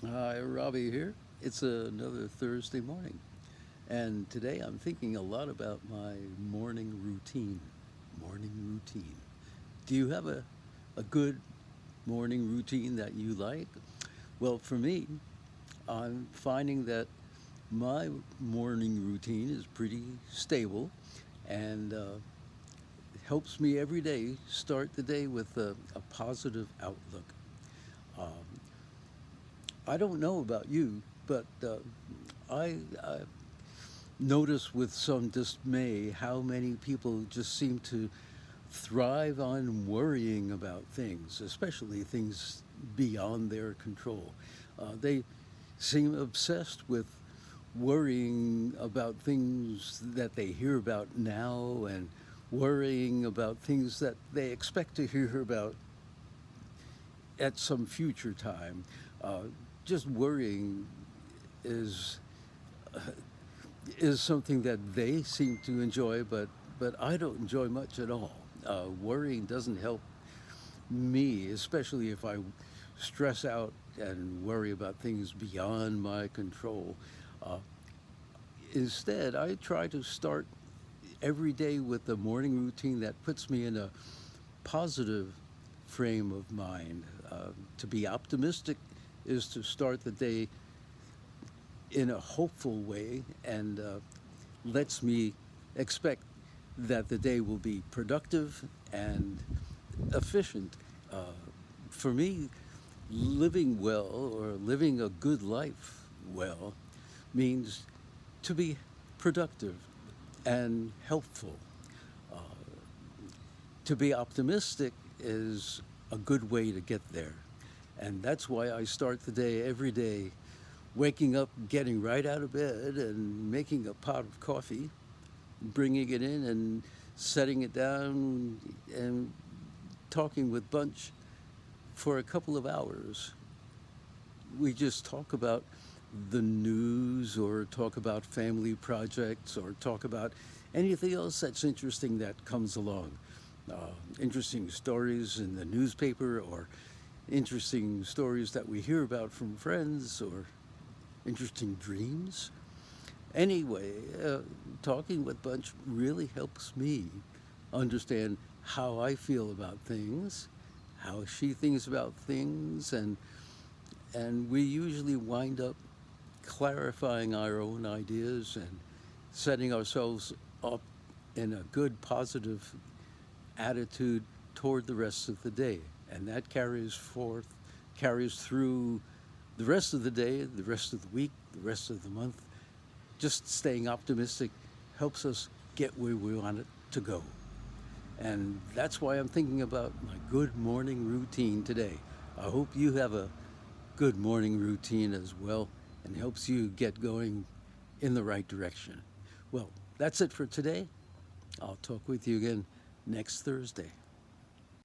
Hi, Robbie here. It's another Thursday morning, and today I'm thinking a lot about my morning routine. Morning routine. Do you have a good morning routine that you like? Well, for me, I'm finding that my morning routine is pretty stable and helps me every day start the day with a positive outlook. Um, I don't know about you, but I notice with some dismay how many people just seem to thrive on worrying about things, especially things beyond their control. They seem obsessed with worrying about things that they hear about now and worrying about things that they expect to hear about at some future time. Uh, just worrying is is something that they seem to enjoy, but I don't enjoy much at all. Worrying doesn't help me, especially if I stress out and worry about things beyond my control. Uh, Instead, I try to start every day with a morning routine that puts me in a positive frame of mind. To be optimistic is to start the day in a hopeful way and lets me expect that the day will be productive and efficient. Uh, for me, living well or living a good life well means to be productive and helpful. Uh, to be optimistic is a good way to get there. And that's why I start the day every day waking up, getting right out of bed, and making a pot of coffee, bringing it in, and setting it down, and talking with Bunch for a couple of hours. We just talk about the news, or talk about family projects, or talk about anything else that's interesting that comes along. Uh, Interesting stories in the newspaper, or interesting stories that we hear about from friends, or interesting dreams. Anyway, talking with Bunch really helps me understand how I feel about things, how she thinks about things, and we usually wind up clarifying our own ideas and setting ourselves up in a good, positive attitude toward the rest of the day. And that carries through the rest of the day, the rest of the week, the rest of the month. Just staying optimistic helps us get where we want it to go. And that's why I'm thinking about my good morning routine today. I hope you have a good morning routine as well and helps you get going in the right direction. Well, that's it for today. I'll talk with you again next Thursday.